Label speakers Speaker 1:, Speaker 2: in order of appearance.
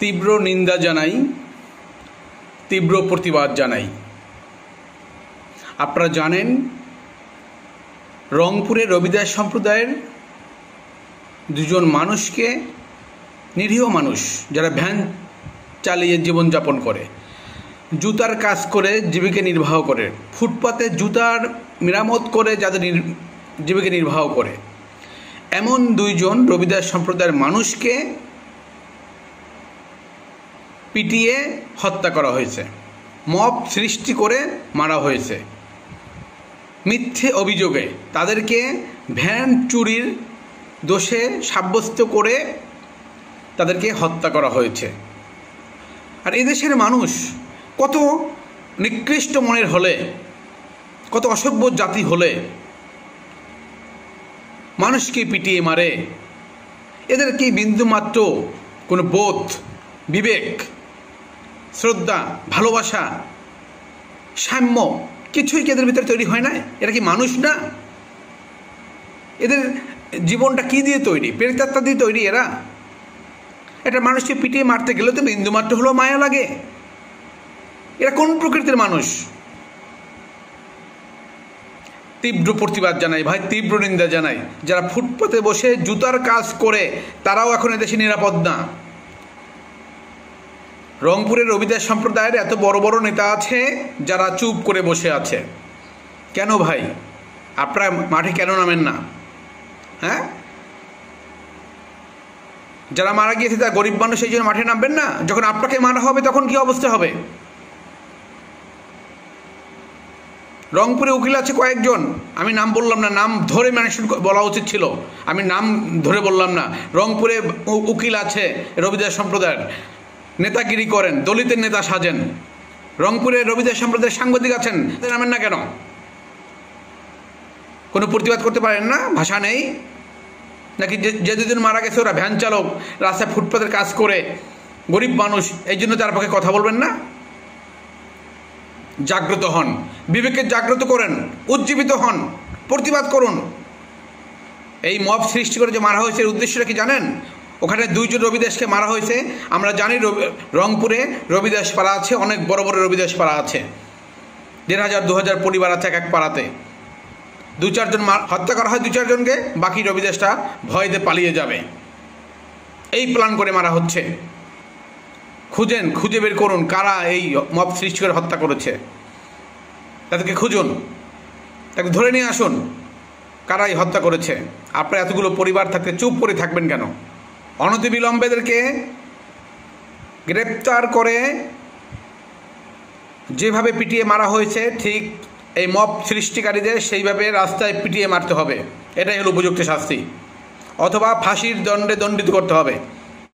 Speaker 1: তীব্র নিন্দা জানাই, তীব্র প্রতিবাদ জানাই। আপনারা জানেন রংপুরের রবিদাস সম্প্রদায়ের দুজন মানুষকে, নিরীহ মানুষ যারা ভ্যান চালিয়ে জীবনযাপন করে, জুতার কাজ করে জীবিকা নির্বাহ করে, ফুটপাতে জুতার মেরামত করে যাদের জীবিকা নির্বাহ করে, এমন দুইজন রবিদাস সম্প্রদায়ের মানুষকে পিটিয়ে হত্যা করা হয়েছে, মব সৃষ্টি করে মারা হয়েছে। মিথ্যে অভিযোগে তাদেরকে ভ্যান চুরির দোষে সাব্যস্ত করে তাদেরকে হত্যা করা হয়েছে। আর এদেশের মানুষ কত নিকৃষ্ট মনের হলে, কত অসভ্য জাতি হলে মানুষকে পিটিয়ে মারে? এদের কি বিন্দুমাত্র কোনো বোধ, বিবেক, শ্রদ্ধা, ভালোবাসা, সাম্য কিছুই কি এদের ভিতরে তৈরি হয় না? এরা কি মানুষ না? এদের জীবনটা কি দিয়ে তৈরি? প্রেতাত্মা দিয়ে তৈরি এরা? এটা মানুষকে পিটিয়ে মারতে গেলে তো বিন্দুমাত্র হলেও মায়া লাগে। এরা কোন প্রকৃতির মানুষ? তীব্র প্রতিবাদ জানাই ভাই, তীব্র নিন্দা জানাই। যারা ফুটপাতে বসে জুতার কাজ করে তারাও এখন এদেশে নিরাপদ না। রংপুরের রবিদাস সম্প্রদায়ের এত বড় বড় নেতা আছে যারা চুপ করে বসে আছে। কেন ভাই আপনারা মাঠে কেন নামেন না? হ্যাঁ, যারা মারা গিয়েছে তারা গরিব মানুষ, এই জন্য মাঠে নামবেন না? যখন আপনাকে মারা হবে তখন কি অবস্থা হবে? রংপুরে উকিল আছে কয়েকজন, আমি নাম বললাম না, নাম ধরে মেনশন বলা উচিত ছিল, আমি নাম ধরে বললাম না। রংপুরে উকিল আছে রবিদাস সম্প্রদায়ের, নেতাগিরি করেন, দলিতের নেতা সাজেন। রংপুরে রবিদাস সম্প্রদায়ের সাংবাদিক আছেন, নামেন না কেন? কোনো প্রতিবাদ করতে পারেন না? ভাষা নেই নাকি? যে দুদিন মারা গেছে ওরা ভ্যান চালক, রাস্তায় ফুটপাতের কাজ করে, গরিব মানুষ, এই জন্য তার পক্ষে কথা বলবেন না? জাগ্রত হন, বিবেকের জাগ্রত করেন, উজ্জীবিত হন, প্রতিবাদ করুন। এই মব সৃষ্টি করে যে মারা হয়েছে এর উদ্দেশ্যটা কি জানেন? ওখানে দুইজন রবিদাসকে মারা হয়েছে। আমরা জানি রংপুরে রবিদাস পাড়া আছে, অনেক বড় বড় রবিদাস পাড়া আছে, ১,৫০০ ২,০০০ পরিবার আছে এক পাড়াতে। ২-৪ জন হত্যা করা হয়, ২-৪ জনকে, বাকি রবিদাসটা ভয়তে পালিয়ে যাবে। এই প্ল্যান করে মারা হচ্ছে। খুঁজেন, খুঁজে বের করুন কারা এই মব সৃষ্টি করে হত্যা করেছে। তাদেরকে খুঁজুন, তাকে ধরে নিয়ে আসুন, কারা এই হত্যা করেছে। আপনারা এতগুলো পরিবার থাকতে চুপ করে থাকবেন কেন? অনতিবিলম্বে এদেরকে গ্রেপ্তার করে যেভাবে পিটিয়ে মারা হয়েছে, ঠিক এই মব সৃষ্টিকারীদের সেইভাবে রাস্তায় পিটিয়ে মারতে হবে। এটাই হলো উপযুক্ত শাস্তি, অথবা ফাঁসির দণ্ডে দণ্ডিত করতে হবে।